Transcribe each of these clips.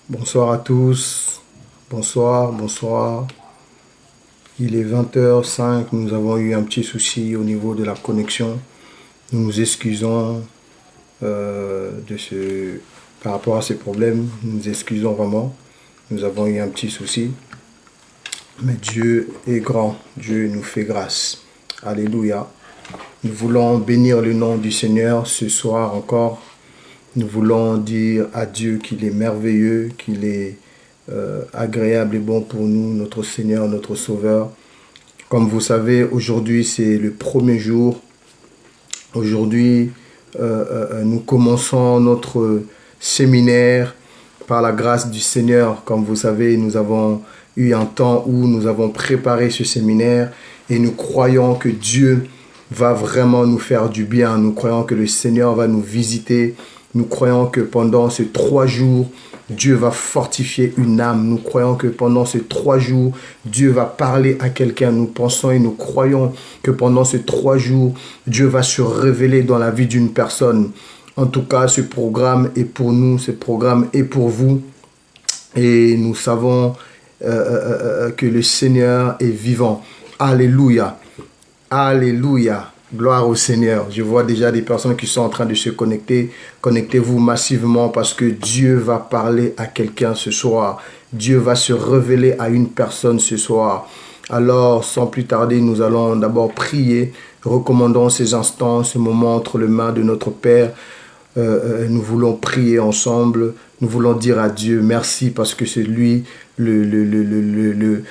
Bonsoir à tous. Bonsoir. Il est 20h05. Nous avons eu un petit souci au niveau de la connexion. Nous nous excusons par rapport à ces problèmes. Nous nous excusons vraiment. Nous avons eu un petit souci. Mais Dieu est grand. Dieu nous fait grâce. Alléluia. Nous voulons bénir le nom du Seigneur ce soir encore. Nous voulons dire à Dieu qu'il est merveilleux, qu'il est agréable et bon pour nous, notre Seigneur, notre Sauveur. Comme vous savez, aujourd'hui, c'est le premier jour. Aujourd'hui, nous commençons notre séminaire par la grâce du Seigneur. Comme vous savez, nous avons eu un temps où nous avons préparé ce séminaire et nous croyons que Dieu va vraiment nous faire du bien. Nous croyons que le Seigneur va nous visiter. Nous croyons que pendant ces 3 jours, Dieu va fortifier une âme. Nous croyons que pendant ces 3 jours, Dieu va parler à quelqu'un. Nous pensons et nous croyons que pendant ces 3 jours, Dieu va se révéler dans la vie d'une personne. En tout cas, ce programme est pour nous, ce programme est pour vous. Et nous savons que le Seigneur est vivant. Alléluia. Alléluia. Gloire au Seigneur. Je vois déjà des personnes qui sont en train de se connecter. Connectez-vous massivement parce que Dieu va parler à quelqu'un ce soir. Dieu va se révéler à une personne ce soir. Alors, sans plus tarder, nous allons d'abord prier. Recommandons ces instants, ce moment entre les mains de notre Père. Nous voulons prier ensemble. Nous voulons dire à Dieu merci parce que c'est lui le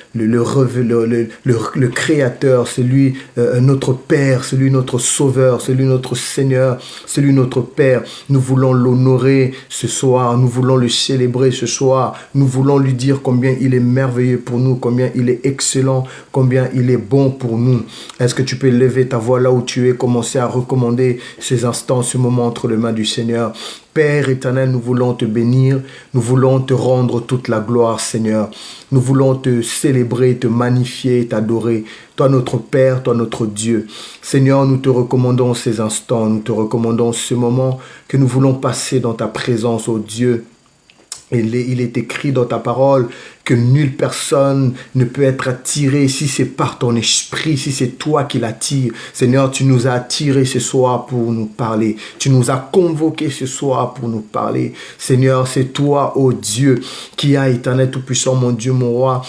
créateur, c'est lui notre Père, c'est lui notre Sauveur, c'est lui notre Seigneur, c'est lui notre Père. Nous voulons l'honorer ce soir, nous voulons le célébrer ce soir, nous voulons lui dire combien il est merveilleux pour nous, combien il est excellent, combien il est bon pour nous. Est-ce que tu peux lever ta voix là où tu es, commencer à recommander ces instants, ce moment entre les mains du Seigneur. Père éternel, nous voulons te bénir, nous voulons te rendre toute la gloire, Seigneur. Nous voulons te célébrer, te magnifier, t'adorer. Toi notre Père, toi notre Dieu. Seigneur, nous te recommandons ces instants, nous te recommandons ce moment que nous voulons passer dans ta présence, ô Dieu. Il est écrit dans ta parole que nulle personne ne peut être attirée si c'est par ton esprit, si c'est toi qui l'attires. Seigneur, tu nous as attirés ce soir pour nous parler. Tu nous as convoqués ce soir pour nous parler. Seigneur, c'est toi, ô Dieu, qui a, éternel tout-puissant, mon Dieu, mon roi,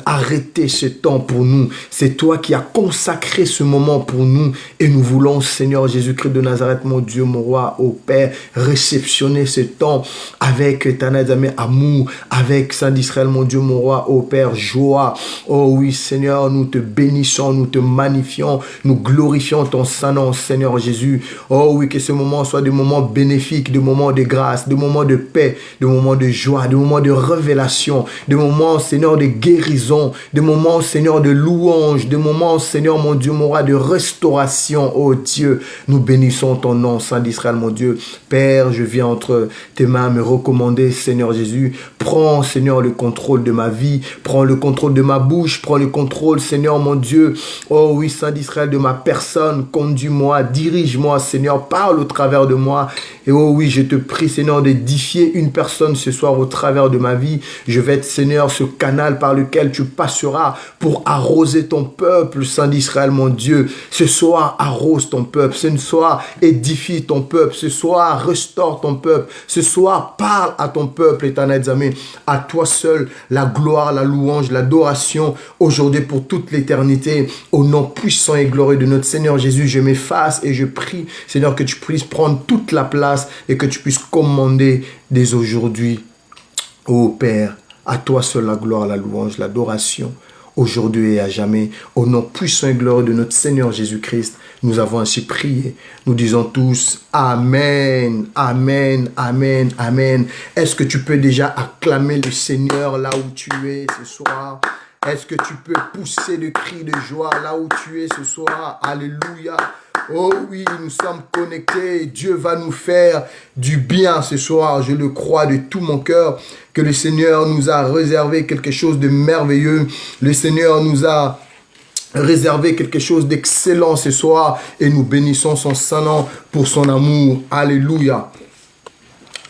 arrêté ce temps pour nous. C'est toi qui as consacré ce moment pour nous. Et nous voulons, Seigneur Jésus-Christ de Nazareth, mon Dieu, mon roi, ô Père, réceptionner ce temps avec, éternel amour, avec Saint d'Israël, mon Dieu, mon roi, ô Père, joie. Oh oui, Seigneur, nous te bénissons, nous te magnifions, nous glorifions ton saint nom, Seigneur Jésus. Oh oui, que ce moment soit des moments bénéfiques, des moments de grâce, des moments de paix, des moments de joie, des moments de révélation, des moments, Seigneur, de guérison, des moments, Seigneur, de louange, des moments, Seigneur, mon Dieu, mon roi, de restauration, oh Dieu. Nous bénissons ton nom, Saint d'Israël, mon Dieu. Père, je viens entre tes mains me recommander, Seigneur Jésus. Prends, Seigneur, le contrôle de ma vie. Prends le contrôle de ma bouche. Prends le contrôle, Seigneur, mon Dieu. Oh oui, Saint d'Israël, de ma personne. Conduis-moi, dirige-moi, Seigneur. Parle au travers de moi. Et oh oui, je te prie, Seigneur, d'édifier une personne ce soir au travers de ma vie. Je vais être, Seigneur, ce canal par lequel tu passeras pour arroser ton peuple, Saint d'Israël, mon Dieu. Ce soir, arrose ton peuple. Ce soir, édifie ton peuple. Ce soir, restaure ton peuple. Ce soir, parle à ton peuple, éternel Amen. À toi seul, la gloire, la louange, l'adoration, aujourd'hui pour toute l'éternité. Au nom puissant et glorieux de notre Seigneur Jésus, je m'efface et je prie, Seigneur, que tu puisses prendre toute la place et que tu puisses commander dès aujourd'hui. Ô Père, à toi seul la gloire, la louange, l'adoration, aujourd'hui et à jamais. Au nom puissant et glorieux de notre Seigneur Jésus-Christ, nous avons ainsi prié. Nous disons tous Amen, Amen, Amen, Amen. Est-ce que tu peux déjà acclamer le Seigneur là où tu es ce soir? Est-ce que tu peux pousser le cri de joie là où tu es ce soir? Alléluia. Oh oui, nous sommes connectés. Dieu va nous faire du bien ce soir. Je le crois de tout mon cœur que le Seigneur nous a réservé quelque chose de merveilleux. Le Seigneur nous a réservé quelque chose d'excellent ce soir et nous bénissons son saint nom pour son amour. Alléluia.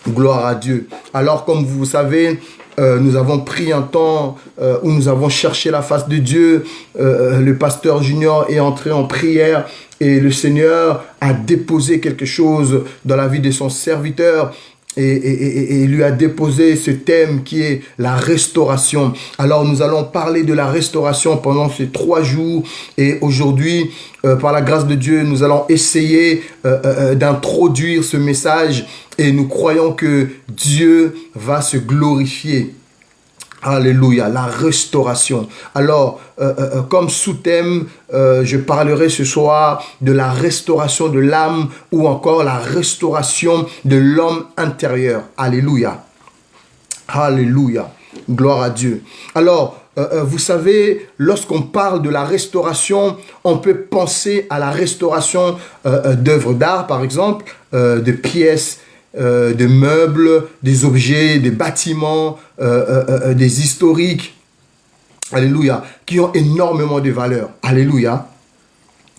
Gloire à Dieu. Alors, comme vous savez, nous avons pris un temps où nous avons cherché la face de Dieu. Le pasteur Junior est entré en prière et le Seigneur a déposé quelque chose dans la vie de son serviteur. Et il lui a déposé ce thème qui est la restauration. Alors nous allons parler de la restauration pendant ces 3 jours. Et aujourd'hui, par la grâce de Dieu, nous allons essayer d'introduire ce message. Et nous croyons que Dieu va se glorifier. Alléluia, la restauration. Alors, comme sous-thème, je parlerai ce soir de la restauration de l'âme ou encore la restauration de l'homme intérieur. Alléluia. Alléluia. Gloire à Dieu. Alors, vous savez, lorsqu'on parle de la restauration, on peut penser à la restauration d'œuvres d'art, par exemple, de pièces, des meubles, des objets, des bâtiments, des historiques, alléluia, qui ont énormément de valeur, alléluia.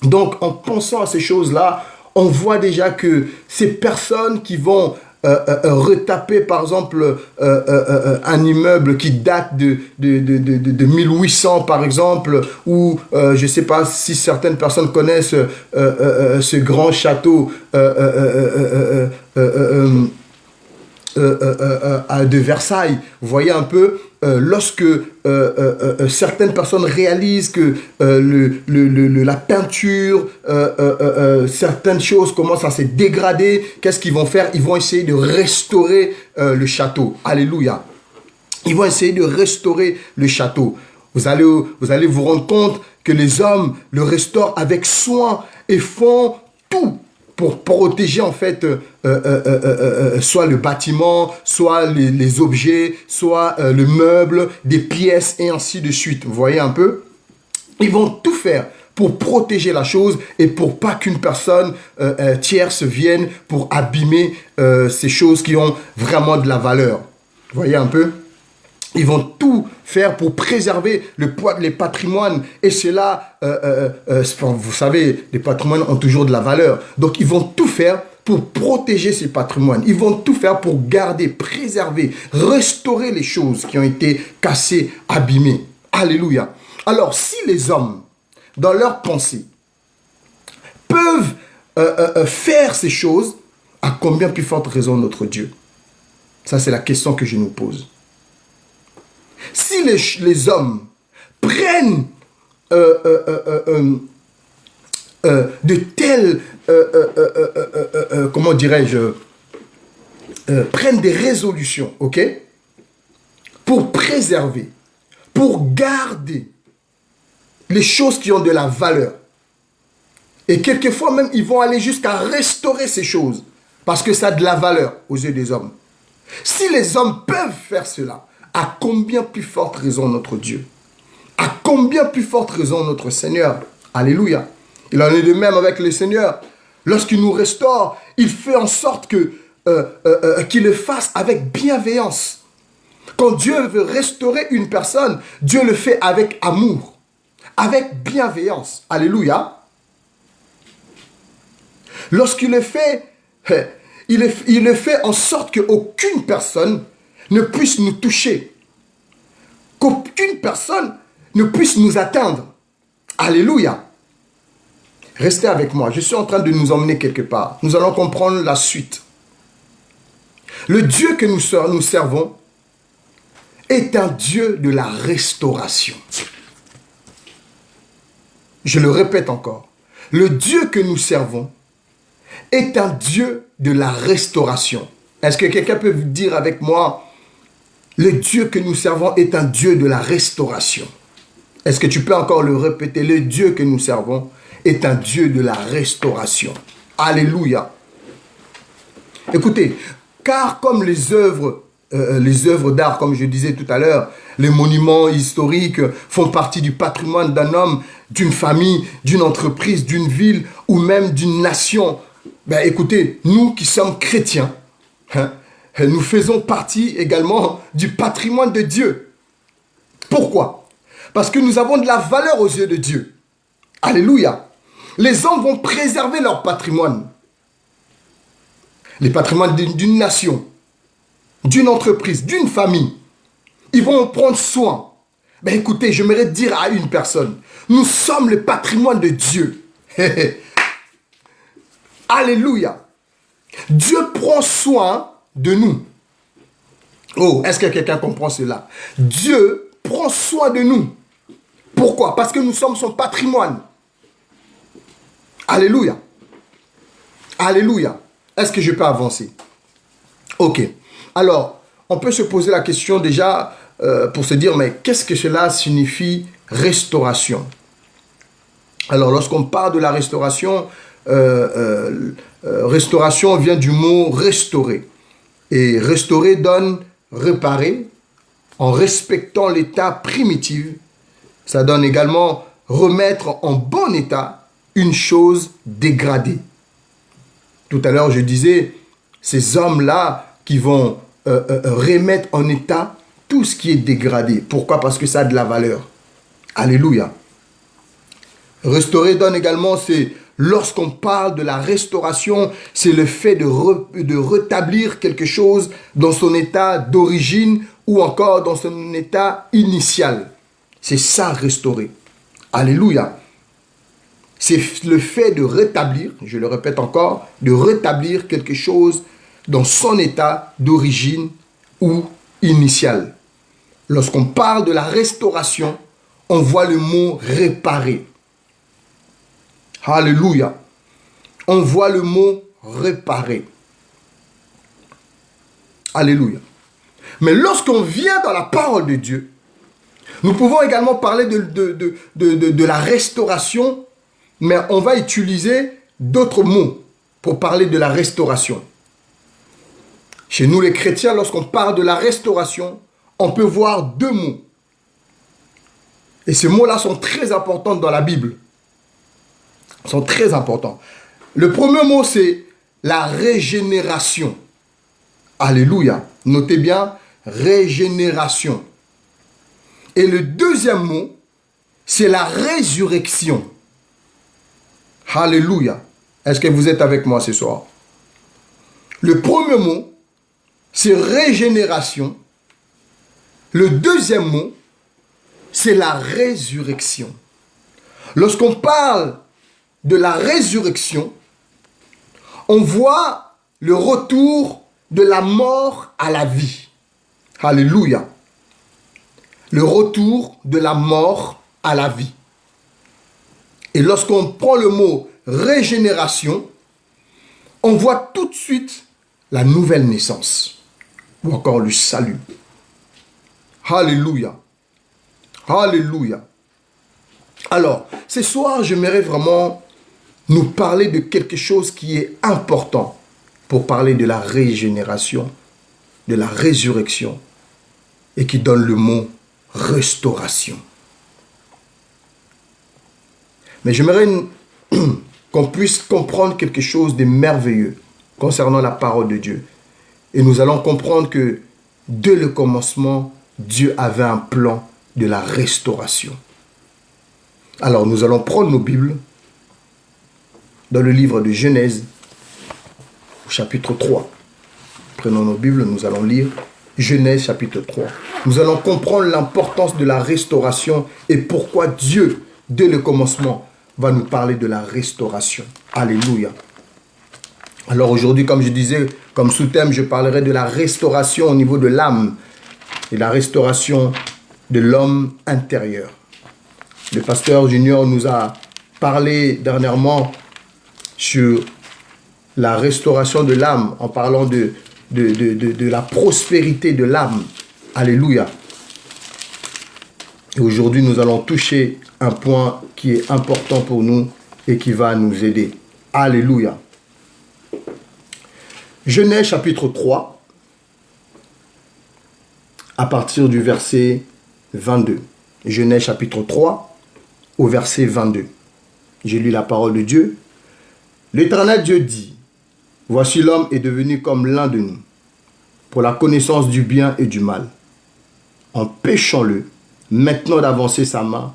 Donc, en pensant à ces choses-là, on voit déjà que ces personnes qui vont retaper, par exemple, un immeuble qui date de 1800, par exemple, ou je ne sais pas si certaines personnes connaissent ce grand château de Versailles. Vous voyez un peu, lorsque certaines personnes réalisent que la peinture, certaines choses commencent à se dégrader, qu'est-ce qu'ils vont faire? Ils vont essayer de restaurer le château. Alléluia. Ils vont essayer de restaurer le château. Vous allez vous rendre compte que les hommes le restaurent avec soin et font tout pour protéger en fait soit le bâtiment, soit les objets, soit le meuble, des pièces et ainsi de suite. Vous voyez un peu? Ils vont tout faire pour protéger la chose et pour pas qu'une personne tierce vienne pour abîmer ces choses qui ont vraiment de la valeur. Vous voyez un peu? Ils vont tout faire pour préserver les patrimoines. Et cela, vous savez, les patrimoines ont toujours de la valeur. Donc, ils vont tout faire pour protéger ces patrimoines. Ils vont tout faire pour garder, préserver, restaurer les choses qui ont été cassées, abîmées. Alléluia. Alors, si les hommes, dans leur pensée, peuvent faire ces choses, à combien plus forte raison notre Dieu? Ça, c'est la question que je nous pose. Si les hommes prennent de telles, comment dirais-je, prennent des résolutions, ok, pour préserver, pour garder les choses qui ont de la valeur. Et quelquefois même, ils vont aller jusqu'à restaurer ces choses parce que ça a de la valeur aux yeux des hommes. Si les hommes peuvent faire cela, à combien plus forte raison notre Dieu? À combien plus forte raison notre Seigneur? Alléluia. Il en est de même avec le Seigneur. Lorsqu'il nous restaure, il fait en sorte qu'il le fasse avec bienveillance. Quand Dieu veut restaurer une personne, Dieu le fait avec amour, avec bienveillance. Alléluia. Lorsqu'il le fait, il le fait en sorte qu'aucune personne ne puisse nous toucher, qu'aucune personne ne puisse nous atteindre. Alléluia. Restez avec moi, je suis en train de nous emmener quelque part. Nous allons comprendre la suite. Le Dieu que nous servons est un Dieu de la restauration. Je le répète encore. Le Dieu que nous servons est un Dieu de la restauration. Est-ce que quelqu'un peut dire avec moi, le Dieu que nous servons est un Dieu de la restauration? Est-ce que tu peux encore le répéter? Le Dieu que nous servons est un Dieu de la restauration. Alléluia. Écoutez, car comme les œuvres d'art, comme je disais tout à l'heure, les monuments historiques font partie du patrimoine d'un homme, d'une famille, d'une entreprise, d'une ville ou même d'une nation. Ben écoutez, nous qui sommes chrétiens, nous faisons partie également du patrimoine de Dieu. Pourquoi? Parce que nous avons de la valeur aux yeux de Dieu. Alléluia. Les hommes vont préserver leur patrimoine. Les patrimoines d'une nation, d'une entreprise, d'une famille. Ils vont en prendre soin. Ben écoutez, j'aimerais dire à une personne, nous sommes le patrimoine de Dieu. Alléluia. Dieu prend soin de nous. Oh, est-ce que quelqu'un comprend cela? Dieu prend soin de nous. Pourquoi? Parce que nous sommes son patrimoine. Alléluia. Alléluia. Est-ce que je peux avancer? Ok. Alors, on peut se poser la question déjà pour se dire, mais qu'est-ce que cela signifie restauration? Alors, lorsqu'on parle de la restauration, restauration vient du mot restaurer. Et restaurer donne réparer en respectant l'état primitif. Ça donne également remettre en bon état une chose dégradée. Tout à l'heure, je disais, ces hommes-là qui vont remettre en état tout ce qui est dégradé. Pourquoi? Parce que ça a de la valeur. Alléluia. Restaurer donne également, c'est lorsqu'on parle de la restauration, c'est le fait de rétablir quelque chose dans son état d'origine ou encore dans son état initial. C'est ça, restaurer. Alléluia. C'est le fait de rétablir, je le répète encore, de rétablir quelque chose dans son état d'origine ou initial. Lorsqu'on parle de la restauration, on voit le mot réparer. Alléluia. On voit le mot réparer. Alléluia. Mais lorsqu'on vient dans la parole de Dieu, nous pouvons également parler de la restauration, mais on va utiliser d'autres mots pour parler de la restauration. Chez nous les chrétiens, lorsqu'on parle de la restauration, on peut voir deux mots. Et ces mots-là sont très importants dans la Bible. Ils sont très importants. Le premier mot, c'est la régénération. Alléluia. Notez bien, régénération. Et le deuxième mot, c'est la résurrection. Alléluia. Est-ce que vous êtes avec moi ce soir? Le premier mot, c'est régénération. Le deuxième mot, c'est la résurrection. Lorsqu'on parle de la résurrection, on voit le retour de la mort à la vie. Alléluia. Le retour de la mort à la vie. Et lorsqu'on prend le mot régénération, on voit tout de suite la nouvelle naissance. Ou encore le salut. Alléluia. Alléluia. Alors, ce soir, j'aimerais vraiment nous parler de quelque chose qui est important pour parler de la régénération, de la résurrection, et qui donne le mot restauration. Mais j'aimerais qu'on puisse comprendre quelque chose de merveilleux concernant la parole de Dieu. Et nous allons comprendre que dès le commencement, Dieu avait un plan de la restauration. Alors nous allons prendre nos Bibles dans le livre de Genèse, au chapitre 3. Prenons nos Bibles, nous allons lire Genèse chapitre 3. Nous allons comprendre l'importance de la restauration et pourquoi Dieu, dès le commencement, va nous parler de la restauration. Alléluia. Alors aujourd'hui, comme je disais, comme sous-thème, je parlerai de la restauration au niveau de l'âme et la restauration de l'homme intérieur. Le pasteur Junior nous a parlé dernièrement sur la restauration de l'âme en parlant de la prospérité de l'âme. Alléluia. Et aujourd'hui, nous allons toucher un point qui est important pour nous et qui va nous aider. Alléluia. Genèse chapitre 3, à partir du verset 22. Genèse chapitre 3, au verset 22. J'ai lu la parole de Dieu. L'Éternel Dieu dit, « Voici l'homme est devenu comme l'un de nous, pour la connaissance du bien et du mal. Empêchons-le maintenant d'avancer sa main,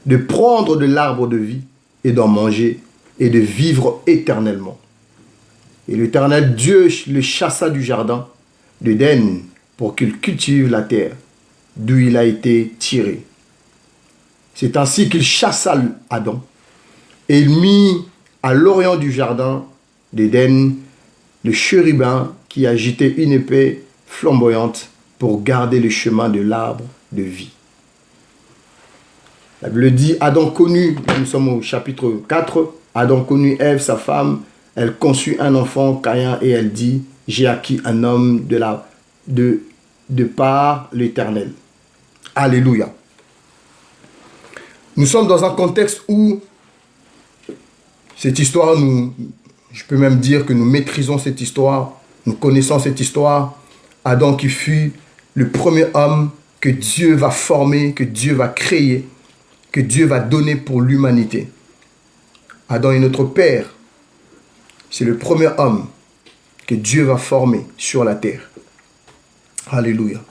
de prendre de l'arbre de vie et d'en manger et de vivre éternellement. » Et l'Éternel Dieu le chassa du jardin, d'Éden pour qu'il cultive la terre d'où il a été tiré. C'est ainsi qu'il chassa Adam et il mit à l'orient du jardin d'Éden le chérubin qui agitait une épée flamboyante pour garder le chemin de l'arbre de vie. La Bible dit, Adam connut, nous sommes au chapitre 4, Adam connut Ève, sa femme, elle conçut un enfant, Caïn, et elle dit, j'ai acquis un homme de par l'Éternel. Alléluia. Nous sommes dans un contexte où cette histoire, je peux même dire que nous maîtrisons cette histoire, nous connaissons cette histoire. Adam qui fut le premier homme que Dieu va former, que Dieu va créer, que Dieu va donner pour l'humanité. Adam est notre Père. C'est le premier homme que Dieu va former sur la terre. Alléluia.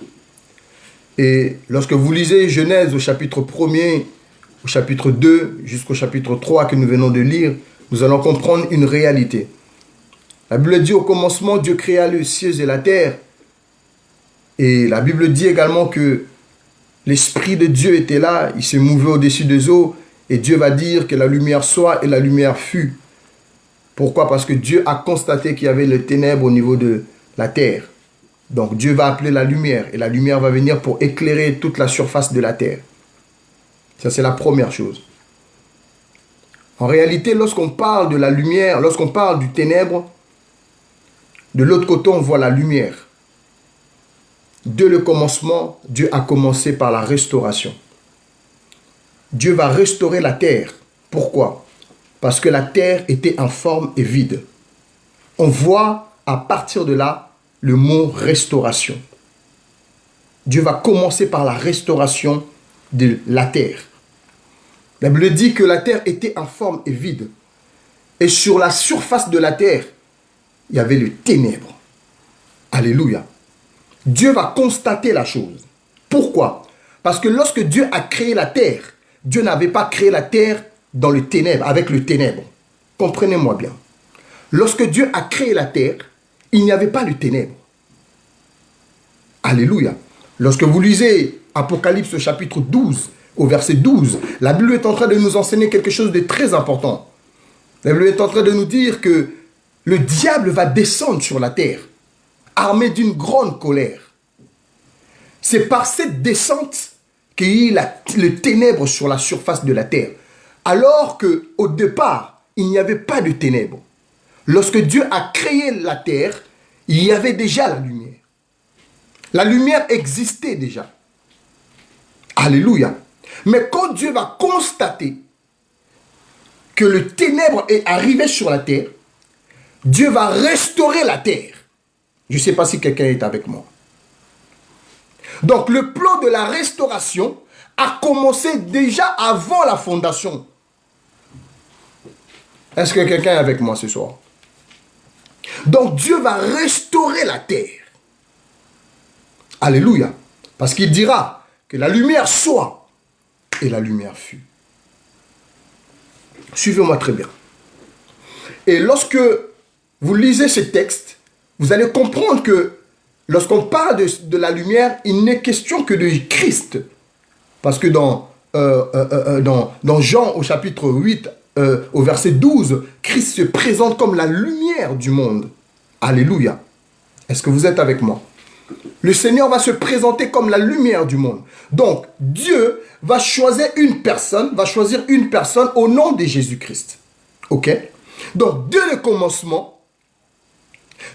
Et lorsque vous lisez Genèse au chapitre 1er, au chapitre 2, jusqu'au chapitre 3 que nous venons de lire, nous allons comprendre une réalité. La Bible dit au commencement, Dieu créa les cieux et la terre. Et la Bible dit également que l'Esprit de Dieu était là, il se mouvait au-dessus des eaux, et Dieu va dire que la lumière soit et la lumière fut. Pourquoi? Parce que Dieu a constaté qu'il y avait les ténèbres au niveau de la terre. Donc Dieu va appeler la lumière, et la lumière va venir pour éclairer toute la surface de la terre. Ça, c'est la première chose. En réalité, lorsqu'on parle de la lumière, lorsqu'on parle du ténèbre, de l'autre côté, on voit la lumière. Dès le commencement, Dieu a commencé par la restauration. Dieu va restaurer la terre. Pourquoi? Parce que la terre était informe et vide. On voit à partir de là le mot restauration. Dieu va commencer par la restauration de la terre. La Bible dit que la terre était informe et vide. Et sur la surface de la terre, il y avait le ténèbre. Alléluia. Dieu va constater la chose. Pourquoi? Parce que lorsque Dieu a créé la terre, Dieu n'avait pas créé la terre dans le ténèbre, avec le ténèbre. Comprenez-moi bien. Lorsque Dieu a créé la terre, il n'y avait pas le ténèbre. Alléluia. Lorsque vous lisez Apocalypse chapitre 12, au verset 12, la Bible est en train de nous enseigner quelque chose de très important. La Bible est en train de nous dire que le diable va descendre sur la terre, armé d'une grande colère. C'est par cette descente qu'il y a le ténèbre sur la surface de la terre. Alors qu'au départ, il n'y avait pas de ténèbres. Lorsque Dieu a créé la terre, il y avait déjà la lumière. La lumière existait déjà. Alléluia. Mais quand Dieu va constater que le ténèbre est arrivé sur la terre, Dieu va restaurer la terre. Je ne sais pas si quelqu'un est avec moi. Donc le plan de la restauration a commencé déjà avant la fondation. Est-ce que quelqu'un est avec moi ce soir? Donc Dieu va restaurer la terre. Alléluia. Parce qu'il dira que la lumière soit et la lumière fut. Suivez-moi très bien. Et lorsque vous lisez ce texte, vous allez comprendre que lorsqu'on parle de la lumière, il n'est question que de Christ. Parce que dans Jean au chapitre 8, au verset 12, Christ se présente comme la lumière du monde. Alléluia. Est-ce que vous êtes avec moi? Le Seigneur va se présenter comme la lumière du monde. Donc, Dieu va choisir une personne au nom de Jésus-Christ. Ok? Donc, dès le commencement,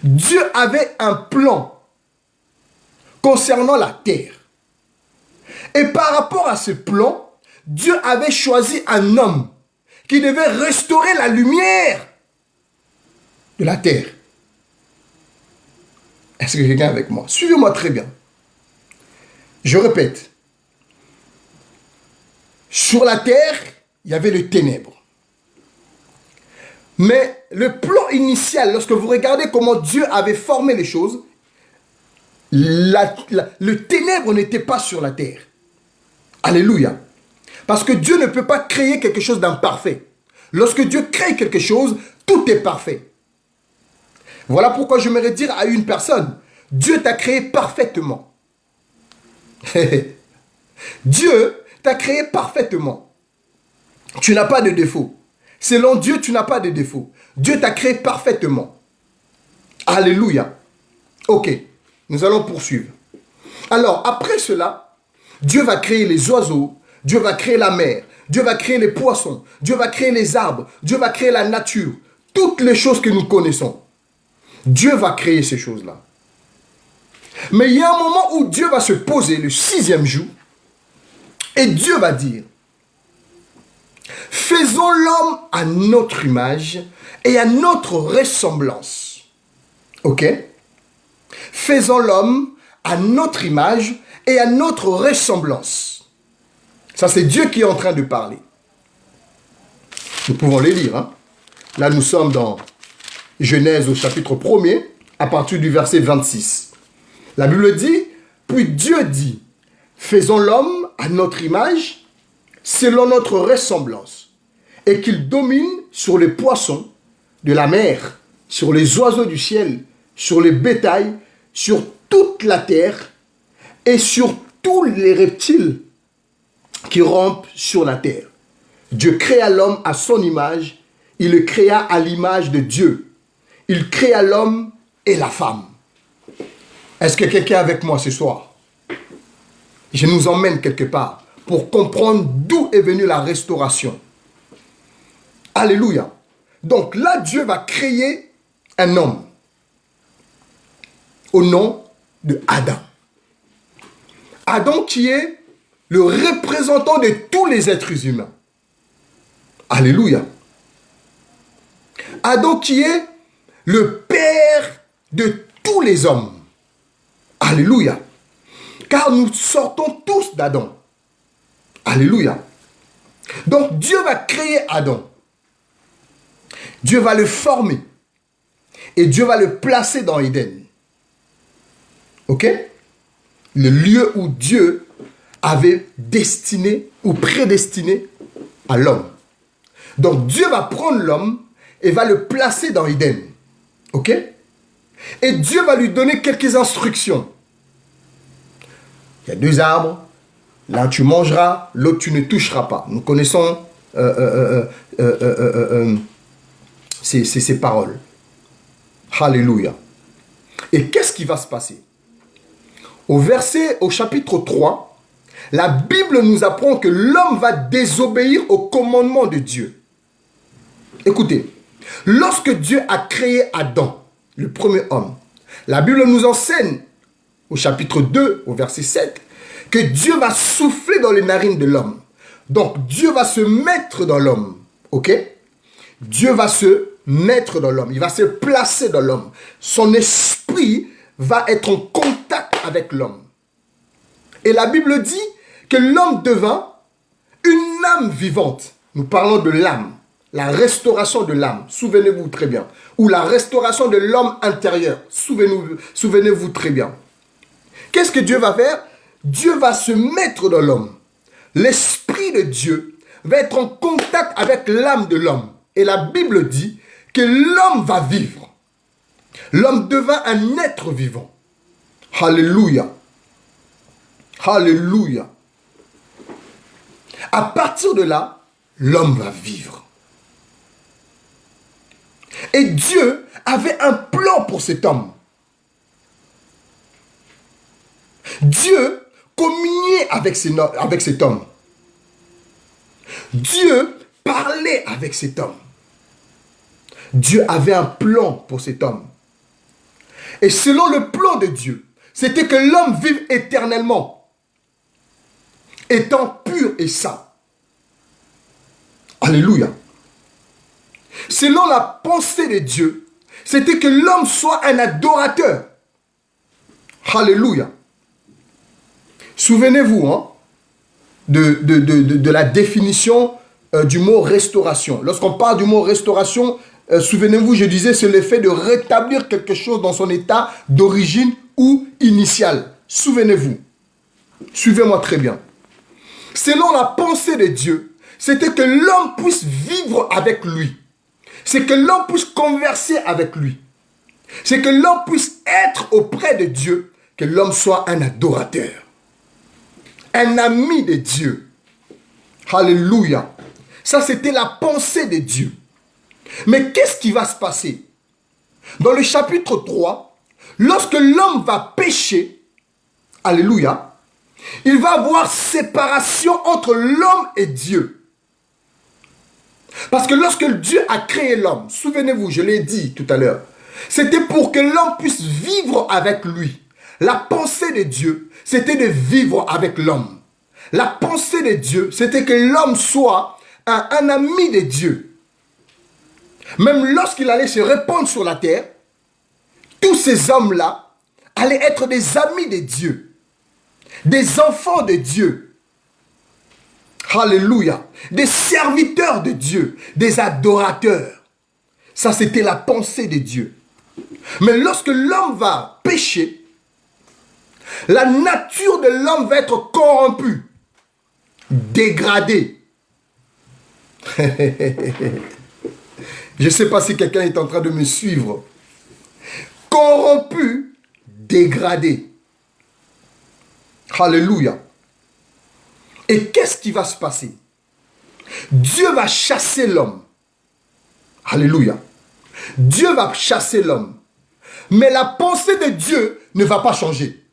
Dieu avait un plan concernant la terre. Et par rapport à ce plan, Dieu avait choisi un homme qui devait restaurer la lumière de la terre. Est-ce que quelqu'un est avec moi? Suivez-moi très bien. Je répète. Sur la terre, il y avait le ténèbre. Mais le plan initial, lorsque vous regardez comment Dieu avait formé les choses, le ténèbre n'était pas sur la terre. Alléluia. Parce que Dieu ne peut pas créer quelque chose d'imparfait. Lorsque Dieu crée quelque chose, tout est parfait. Voilà pourquoi j'aimerais dire à une personne, Dieu t'a créé parfaitement. Dieu t'a créé parfaitement. Tu n'as pas de défaut. Selon Dieu, tu n'as pas de défaut. Dieu t'a créé parfaitement. Alléluia. Ok, nous allons poursuivre. Alors, après cela, Dieu va créer les oiseaux, Dieu va créer la mer, Dieu va créer les poissons, Dieu va créer les arbres, Dieu va créer la nature, toutes les choses que nous connaissons. Dieu va créer ces choses-là. Mais il y a un moment où Dieu va se poser le 6e jour et Dieu va dire, faisons l'homme à notre image et à notre ressemblance. Ok? Faisons l'homme à notre image et à notre ressemblance. Ça, c'est Dieu qui est en train de parler. Nous pouvons les lire. Hein? Là, nous sommes dans Genèse au chapitre 1er, à partir du verset 26. La Bible dit, puis Dieu dit, faisons l'homme à notre image, selon notre ressemblance, et qu'il domine sur les poissons de la mer, sur les oiseaux du ciel, sur les bétails, sur toute la terre, et sur tous les reptiles qui rampent sur la terre. Dieu créa l'homme à son image, il le créa à l'image de Dieu. Il créa l'homme et la femme. Est-ce que quelqu'un est avec moi ce soir? Je nous emmène quelque part pour comprendre d'où est venue la restauration. Alléluia. Donc là, Dieu va créer un homme au nom de Adam. Adam qui est le représentant de tous les êtres humains. Alléluia. Adam qui est le père de tous les hommes. Alléluia. Car nous sortons tous d'Adam. Alléluia. Donc Dieu va créer Adam. Dieu va le former. Et Dieu va le placer dans Éden. Ok? Le lieu où Dieu avait destiné ou prédestiné à l'homme. Donc Dieu va prendre l'homme et va le placer dans Éden. Ok? Et Dieu va lui donner quelques instructions. Il y a 2 arbres. L'un tu mangeras, l'autre tu ne toucheras pas. Nous connaissons ces paroles. Alléluia. Et qu'est-ce qui va se passer? Au chapitre 3, la Bible nous apprend que l'homme va désobéir au commandement de Dieu. Écoutez, lorsque Dieu a créé Adam, le premier homme, la Bible nous enseigne, au chapitre 2, au verset 7, que Dieu va souffler dans les narines de l'homme. Donc, Dieu va se mettre dans l'homme. Ok? Dieu va se mettre dans l'homme. Il va se placer dans l'homme. Son esprit va être en contact avec l'homme. Et la Bible dit que l'homme devint une âme vivante. Nous parlons de l'âme. La restauration de l'âme. Souvenez-vous très bien. Ou la restauration de l'homme intérieur. Souvenez-vous très bien. Qu'est-ce que Dieu va faire? Dieu va se mettre dans l'homme. L'esprit de Dieu va être en contact avec l'âme de l'homme. Et la Bible dit que l'homme va vivre. L'homme devint un être vivant. Alléluia. Alléluia. À partir de là, l'homme va vivre. Et Dieu avait un plan pour cet homme. Dieu communiait avec cet homme. Dieu parlait avec cet homme. Dieu avait un plan pour cet homme. Et selon le plan de Dieu, c'était que l'homme vive éternellement, étant pur et saint. Alléluia. Selon la pensée de Dieu, c'était que l'homme soit un adorateur. Alléluia. Souvenez-vous de la définition du mot restauration. Lorsqu'on parle du mot restauration, souvenez-vous, je disais, c'est le fait de rétablir quelque chose dans son état d'origine ou initial. Souvenez-vous. Suivez-moi très bien. Selon la pensée de Dieu, c'était que l'homme puisse vivre avec lui. C'est que l'homme puisse converser avec lui. c'est que l'homme puisse être auprès de Dieu, que l'homme soit un adorateur, un ami de Dieu. Alléluia. Ça, c'était la pensée de Dieu. Mais qu'est-ce qui va se passer? Dans le chapitre 3, lorsque l'homme va pécher, alléluia, il va avoir séparation entre l'homme et Dieu. Parce que lorsque Dieu a créé l'homme, souvenez-vous, je l'ai dit tout à l'heure, c'était pour que l'homme puisse vivre avec lui. La pensée de Dieu, c'était de vivre avec l'homme. La pensée de Dieu, c'était que l'homme soit un ami de Dieu. Même lorsqu'il allait se répandre sur la terre, tous ces hommes-là allaient être des amis de Dieu, des enfants de Dieu. Alléluia. Des serviteurs de Dieu, des adorateurs. Ça, c'était la pensée de Dieu. Mais lorsque l'homme va pécher, la nature de l'homme va être corrompue, dégradée. Je ne sais pas si quelqu'un est en train de me suivre. Corrompu, dégradé. Alléluia. Et qu'est-ce qui va se passer? Dieu va chasser l'homme. Alléluia. Dieu va chasser l'homme. Mais la pensée de Dieu ne va pas changer.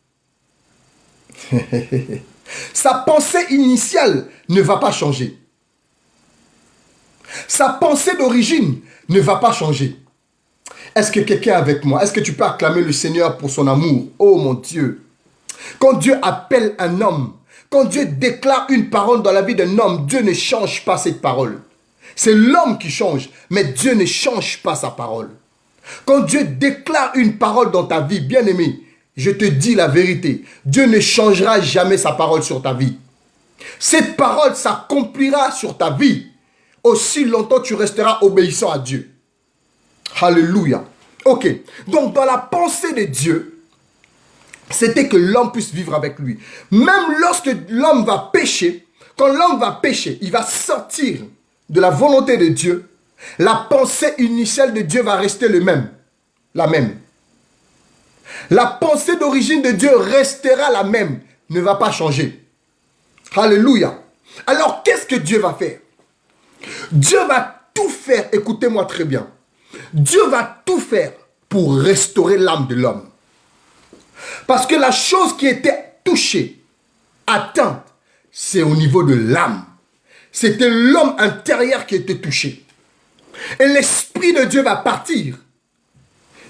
Sa pensée initiale ne va pas changer. Sa pensée d'origine ne va pas changer. Est-ce que quelqu'un est avec moi? Est-ce que tu peux acclamer le Seigneur pour son amour? Oh mon Dieu! Quand Dieu appelle un homme, quand Dieu déclare une parole dans la vie d'un homme, Dieu ne change pas cette parole. C'est l'homme qui change, mais Dieu ne change pas sa parole. Quand Dieu déclare une parole dans ta vie, bien-aimé, je te dis la vérité, Dieu ne changera jamais sa parole sur ta vie. Cette parole s'accomplira sur ta vie. Aussi longtemps tu resteras obéissant à Dieu. Alléluia. Ok. Donc dans la pensée de Dieu, c'était que l'homme puisse vivre avec lui. Même lorsque l'homme va pécher, quand l'homme va pécher, il va sortir de la volonté de Dieu. La pensée initiale de Dieu va rester la même. La pensée d'origine de Dieu restera la même, ne va pas changer. Alléluia. Alors qu'est-ce que Dieu va faire? Dieu va tout faire, écoutez-moi très bien. Dieu va tout faire pour restaurer l'âme de l'homme. Parce que la chose qui était touchée, atteinte, c'est au niveau de l'âme. C'était l'homme intérieur qui était touché. Et l'Esprit de Dieu va partir.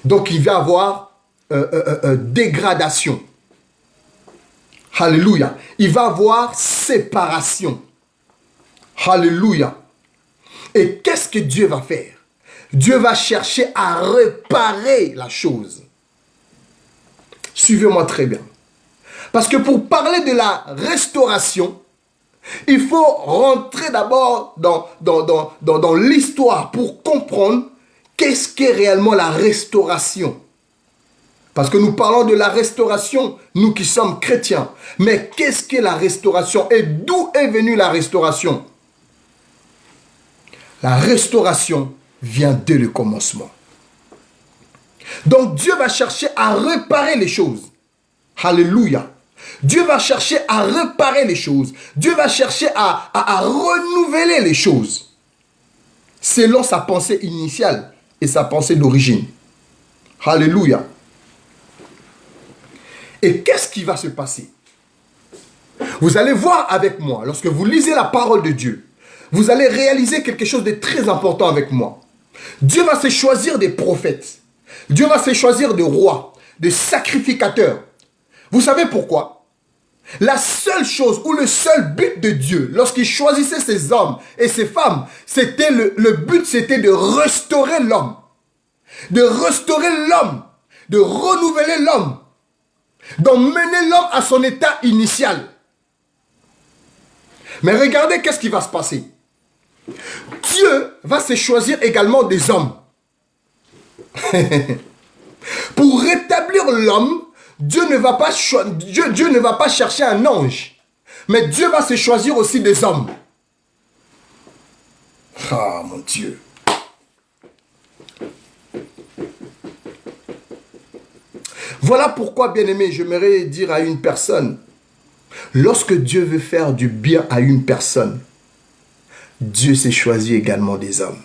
Donc il va avoir dégradation. Alléluia. Il va avoir séparation. Alléluia. Et qu'est-ce que Dieu va faire? Dieu va chercher à réparer la chose. Suivez-moi très bien. Parce que pour parler de la restauration, il faut rentrer d'abord dans l'histoire pour comprendre qu'est-ce qu'est réellement la restauration. Parce que nous parlons de la restauration, nous qui sommes chrétiens. Mais qu'est-ce qu'est la restauration et d'où est venue la restauration? La restauration vient dès le commencement. Donc Dieu va chercher à réparer les choses. Alléluia. Dieu va chercher à réparer les choses. Dieu va chercher à renouveler les choses. Selon sa pensée initiale et sa pensée d'origine. Alléluia. Et qu'est-ce qui va se passer? Vous allez voir avec moi, lorsque vous lisez la parole de Dieu, vous allez réaliser quelque chose de très important avec moi. Dieu va se choisir des prophètes. Dieu va se choisir des rois, des sacrificateurs. Vous savez pourquoi? La seule chose ou le seul but de Dieu, lorsqu'il choisissait ces hommes et ces femmes, c'était le but, c'était de restaurer l'homme. De restaurer l'homme. De renouveler l'homme. D'emmener l'homme à son état initial. Mais regardez qu'est-ce qui va se passer. Dieu va se choisir également des hommes. Pour rétablir l'homme, Dieu ne va pas chercher un ange. Mais Dieu va se choisir aussi des hommes. Ah mon Dieu. Voilà pourquoi, bien-aimé, j'aimerais dire à une personne, lorsque Dieu veut faire du bien à une personne, Dieu s'est choisi également des hommes.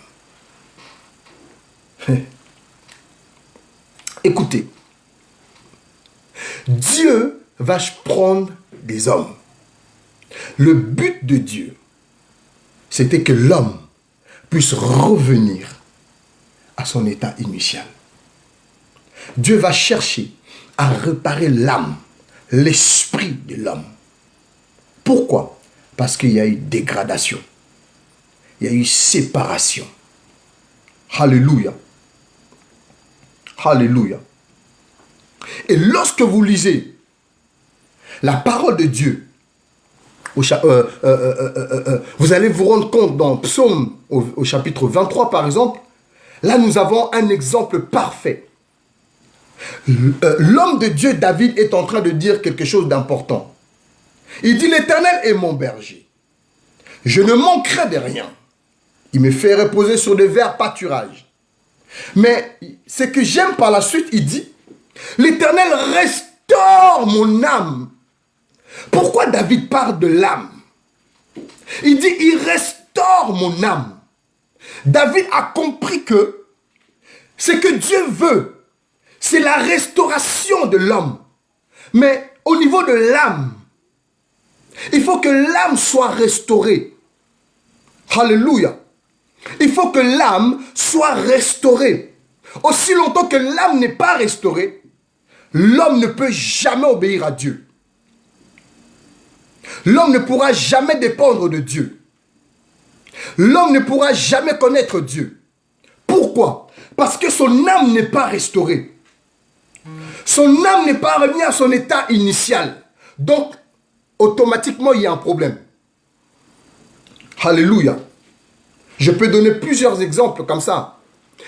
Écoutez, Dieu va prendre des hommes. Le but de Dieu, c'était que l'homme puisse revenir à son état initial. Dieu va chercher à réparer l'âme, l'esprit de l'homme. Pourquoi? Parce qu'il y a eu dégradation. Il y a eu séparation. Alléluia. Alléluia. Et lorsque vous lisez la parole de Dieu, vous allez vous rendre compte dans Psaume au chapitre 23 par exemple, là nous avons un exemple parfait. L'homme de Dieu David est en train de dire quelque chose d'important. Il dit: l'Éternel est mon berger. Je ne manquerai de rien. Il me fait reposer sur de verts pâturages. Mais ce que j'aime par la suite, il dit: l'Éternel restaure mon âme. Pourquoi David parle de l'âme? Il dit: il restaure mon âme. David a compris que ce que Dieu veut, c'est la restauration de l'homme. Mais au niveau de l'âme, il faut que l'âme soit restaurée. Alléluia. Il faut que l'âme soit restaurée. Aussi longtemps que l'âme n'est pas restaurée, l'homme ne peut jamais obéir à Dieu. L'homme ne pourra jamais dépendre de Dieu. L'homme ne pourra jamais connaître Dieu. Pourquoi? Parce que son âme n'est pas restaurée. Son âme n'est pas revenue à son état initial. Donc, automatiquement, il y a un problème. Alléluia. Je peux donner plusieurs exemples comme ça.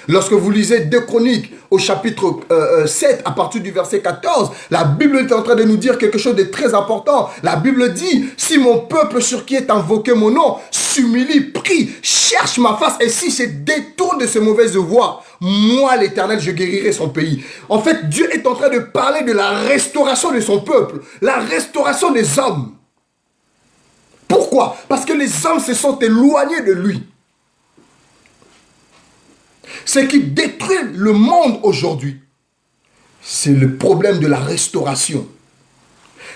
Lorsque vous lisez 2 Chroniques au chapitre 7, à partir du verset 14, la Bible est en train de nous dire quelque chose de très important. La Bible dit: si mon peuple sur qui est invoqué mon nom s'humilie, prie, cherche ma face, et si se détourne de ses mauvaises voies, moi l'Éternel, je guérirai son pays. En fait, Dieu est en train de parler de la restauration de son peuple, la restauration des hommes. Pourquoi? Parce que les hommes se sont éloignés de lui. Ce qui détruit le monde aujourd'hui, c'est le problème de la restauration.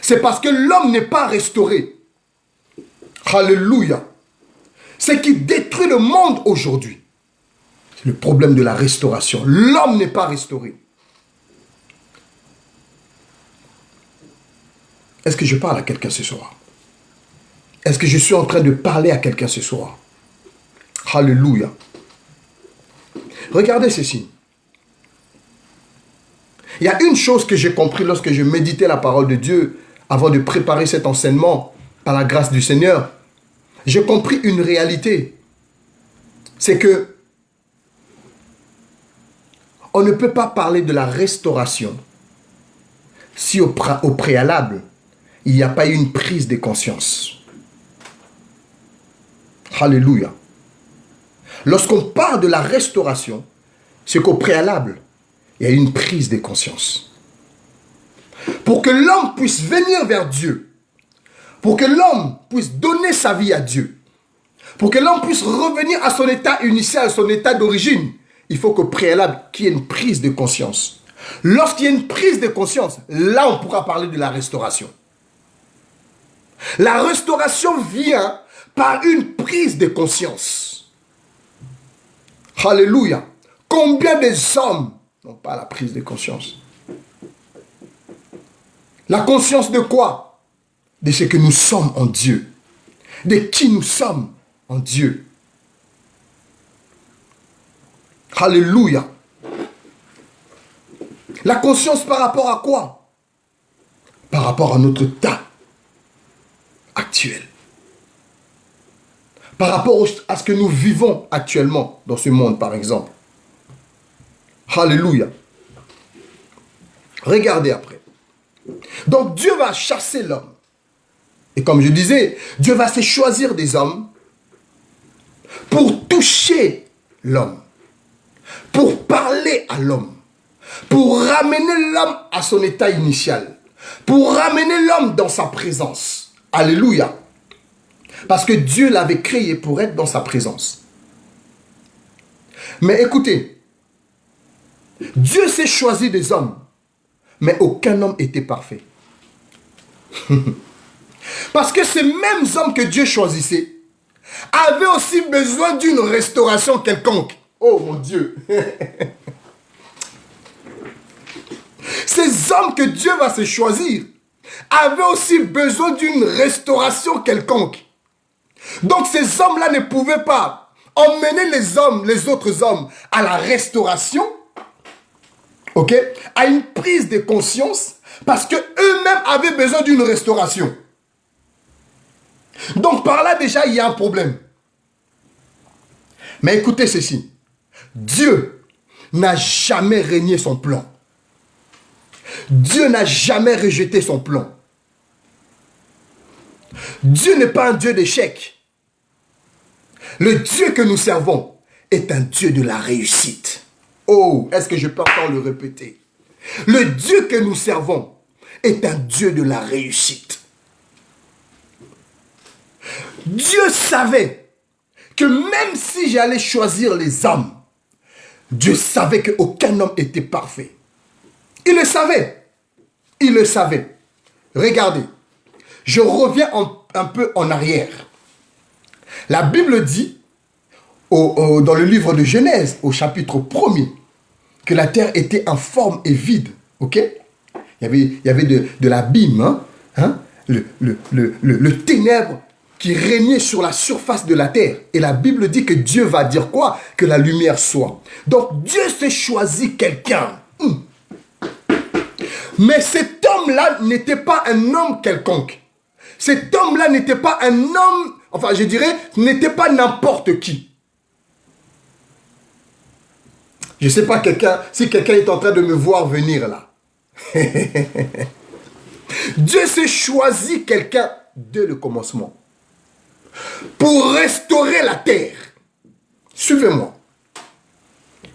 C'est parce que l'homme n'est pas restauré. Alléluia. Ce qui détruit le monde aujourd'hui, c'est le problème de la restauration. L'homme n'est pas restauré. Est-ce que je parle à quelqu'un ce soir? Est-ce que je suis en train de parler à quelqu'un ce soir? Alléluia. Regardez ceci. Il y a une chose que j'ai compris lorsque je méditais la parole de Dieu avant de préparer cet enseignement par la grâce du Seigneur. J'ai compris une réalité. C'est que on ne peut pas parler de la restauration si au préalable, il n'y a pas eu une prise de conscience. Alléluia. Lorsqu'on parle de la restauration, c'est qu'au préalable, il y a une prise de conscience. Pour que l'homme puisse venir vers Dieu, pour que l'homme puisse donner sa vie à Dieu, pour que l'homme puisse revenir à son état initial, son état d'origine, il faut qu'au préalable, qu'il y ait une prise de conscience. Lorsqu'il y a une prise de conscience, là on pourra parler de la restauration. La restauration vient par une prise de conscience. Alléluia. Combien des hommes n'ont pas la prise de conscience? La conscience de quoi? De ce que nous sommes en Dieu. De qui nous sommes en Dieu. Alléluia. La conscience par rapport à quoi? Par rapport à notre état actuel. Par rapport à ce que nous vivons actuellement dans ce monde, par exemple. Alléluia. Regardez après. Donc Dieu va chasser l'homme. Et comme je disais, Dieu va se choisir des hommes pour toucher l'homme, pour parler à l'homme, pour ramener l'homme à son état initial, pour ramener l'homme dans sa présence. Alléluia. Parce que Dieu l'avait créé pour être dans sa présence. Mais écoutez, Dieu s'est choisi des hommes, mais aucun homme était parfait. Parce que ces mêmes hommes que Dieu choisissait avaient aussi besoin d'une restauration quelconque. Oh mon Dieu! Ces hommes que Dieu va se choisir avaient aussi besoin d'une restauration quelconque. Donc ces hommes-là ne pouvaient pas emmener les autres hommes à la restauration, ok, à une prise de conscience, parce qu'eux-mêmes avaient besoin d'une restauration. Donc par là déjà, il y a un problème. Mais écoutez ceci. Dieu n'a jamais régné son plan. Dieu n'a jamais rejeté son plan. Dieu n'est pas un Dieu d'échec. Le Dieu que nous servons est un Dieu de la réussite. Oh, est-ce que je peux encore le répéter? Le Dieu que nous servons est un Dieu de la réussite. Dieu savait que même si j'allais choisir les hommes, Dieu savait qu'aucun homme était parfait. Il le savait. Il le savait. Regardez, je reviens un peu en arrière. La Bible dit, dans le livre de Genèse, au chapitre 1er, que la terre était informe et vide. Ok? Il y avait de l'abîme, le ténèbre qui régnait sur la surface de la terre. Et la Bible dit que Dieu va dire quoi? Que la lumière soit. Donc Dieu s'est choisi quelqu'un. Mais cet homme-là n'était pas un homme quelconque. Cet homme-là n'était pas un homme, enfin je dirais, n'était pas n'importe qui. Je ne sais pas si quelqu'un est en train de me voir venir là. Dieu s'est choisi quelqu'un dès le commencement pour restaurer la terre. Suivez-moi.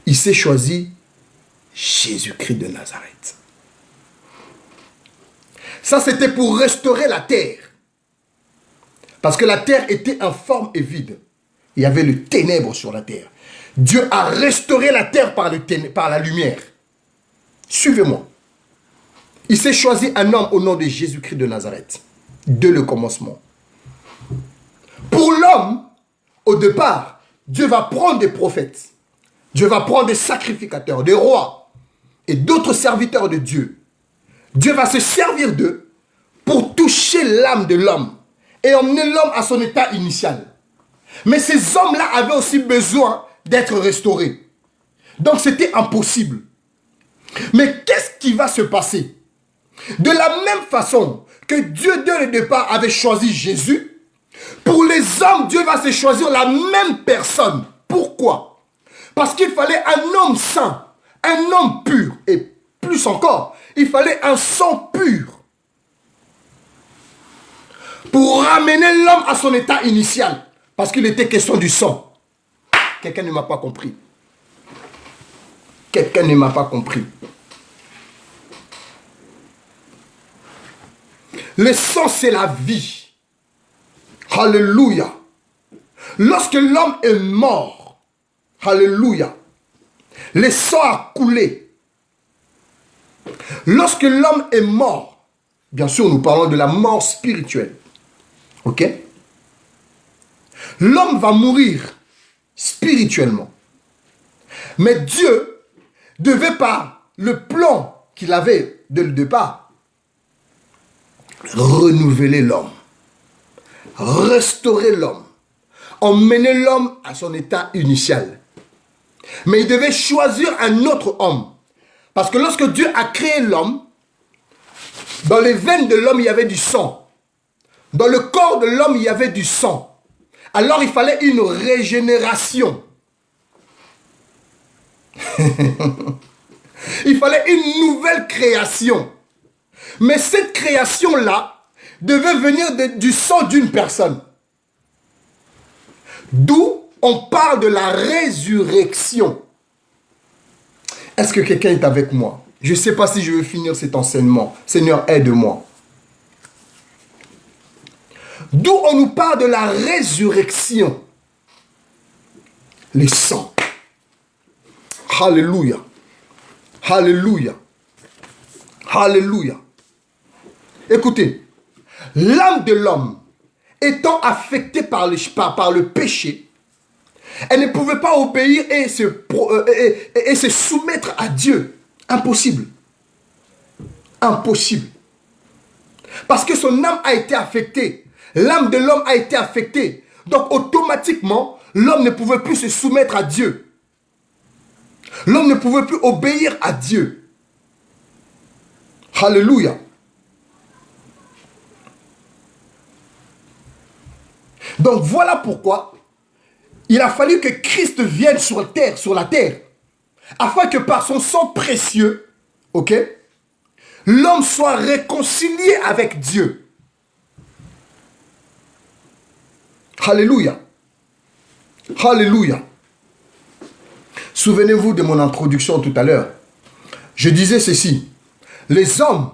Il s'est choisi Jésus-Christ de Nazareth. Ça, c'était pour restaurer la terre. Parce que la terre était informe et vide. Il y avait le ténèbre sur la terre. Dieu a restauré la terre par la lumière. Suivez-moi. Il s'est choisi un homme au nom de Jésus-Christ de Nazareth. Dès le commencement. Pour l'homme, au départ, Dieu va prendre des prophètes. Dieu va prendre des sacrificateurs, des rois et d'autres serviteurs de Dieu. Dieu va se servir d'eux pour toucher l'âme de l'homme et emmener l'homme à son état initial. Mais ces hommes-là avaient aussi besoin d'être restaurés. Donc c'était impossible. Mais qu'est-ce qui va se passer? De la même façon que Dieu dès le départ avait choisi Jésus, pour les hommes, Dieu va se choisir la même personne. Pourquoi? Parce qu'il fallait un homme saint, un homme pur et plus encore, il fallait un sang pur pour ramener l'homme à son état initial. Parce qu'il était question du sang. Quelqu'un ne m'a pas compris. Quelqu'un ne m'a pas compris. Le sang, c'est la vie. Alléluia. Lorsque l'homme est mort, alléluia, le sang a coulé. Lorsque l'homme est mort, bien sûr, nous parlons de la mort spirituelle. Ok? L'homme va mourir spirituellement. Mais Dieu devait par le plan qu'il avait dès le départ renouveler l'homme, restaurer l'homme, emmener l'homme à son état initial. Mais il devait choisir un autre homme. Parce que lorsque Dieu a créé l'homme, dans les veines de l'homme, il y avait du sang. Dans le corps de l'homme, il y avait du sang. Alors il fallait une régénération. Il fallait une nouvelle création. Mais cette création-là devait venir du sang d'une personne. D'où on parle de la résurrection. Est-ce que quelqu'un est avec moi? Je ne sais pas si je veux finir cet enseignement. Seigneur, aide-moi. D'où on nous parle de la résurrection. Les sangs. Alléluia. Alléluia. Alléluia. Écoutez, l'âme de l'homme étant affectée par le péché, elle ne pouvait pas obéir et se soumettre à Dieu. Impossible. Impossible. Parce que son âme a été affectée. L'âme de l'homme a été affectée. Donc automatiquement, l'homme ne pouvait plus se soumettre à Dieu. L'homme ne pouvait plus obéir à Dieu. Alléluia. Donc voilà pourquoi il a fallu que Christ vienne sur la terre, afin que par son sang précieux, ok, l'homme soit réconcilié avec Dieu. Alléluia. Alléluia. Souvenez-vous de mon introduction tout à l'heure. Je disais ceci. Les hommes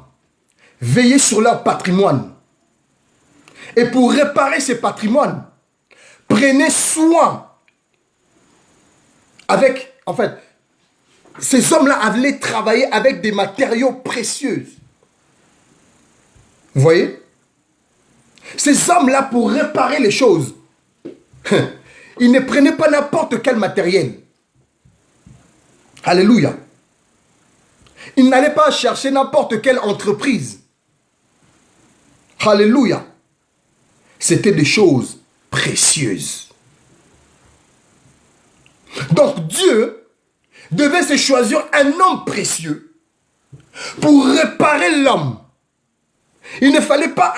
veillaient sur leur patrimoine. Et pour réparer ce patrimoine, prenaient soin avec, en fait, ces hommes-là allaient travailler avec des matériaux précieux. Vous voyez? Ces hommes-là, pour réparer les choses, ils ne prenaient pas n'importe quel matériel. Alléluia. Ils n'allaient pas chercher n'importe quelle entreprise. Alléluia. C'était des choses précieuses. Donc Dieu devait se choisir un homme précieux pour réparer l'homme. Il ne fallait pas...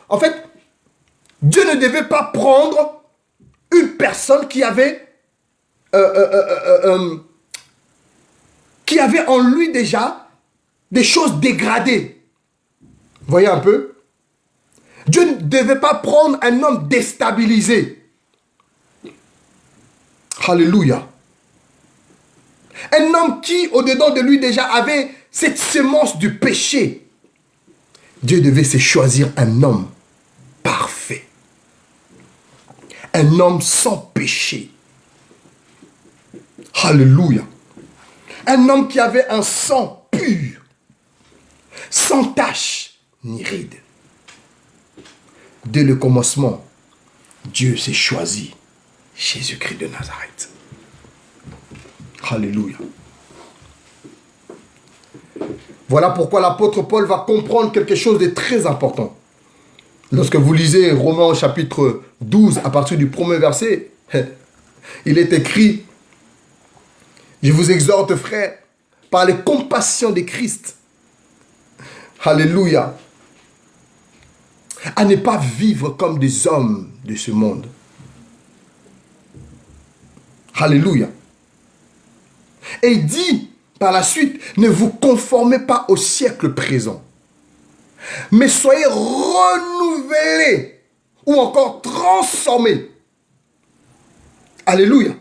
en fait, Dieu ne devait pas prendre une personne qui avait en lui déjà des choses dégradées. Vous voyez un peu? Dieu ne devait pas prendre un homme déstabilisé. Alléluia. Un homme qui, au-dedans de lui déjà, avait cette semence du péché. Dieu devait se choisir un homme parfait. Un homme sans péché. Alléluia. Un homme qui avait un sang pur, sans tache ni ride. Dès le commencement, Dieu s'est choisi Jésus-Christ de Nazareth. Alléluia. Voilà pourquoi l'apôtre Paul va comprendre quelque chose de très important. Lorsque vous lisez Romains chapitre 12, à partir du premier verset, il est écrit: je vous exhorte, frères, par les compassions de Christ, alléluia, à ne pas vivre comme des hommes de ce monde. Alléluia. Et il dit par la suite: ne vous conformez pas au siècle présent, mais soyez renouvelés ou encore transformés. Alléluia.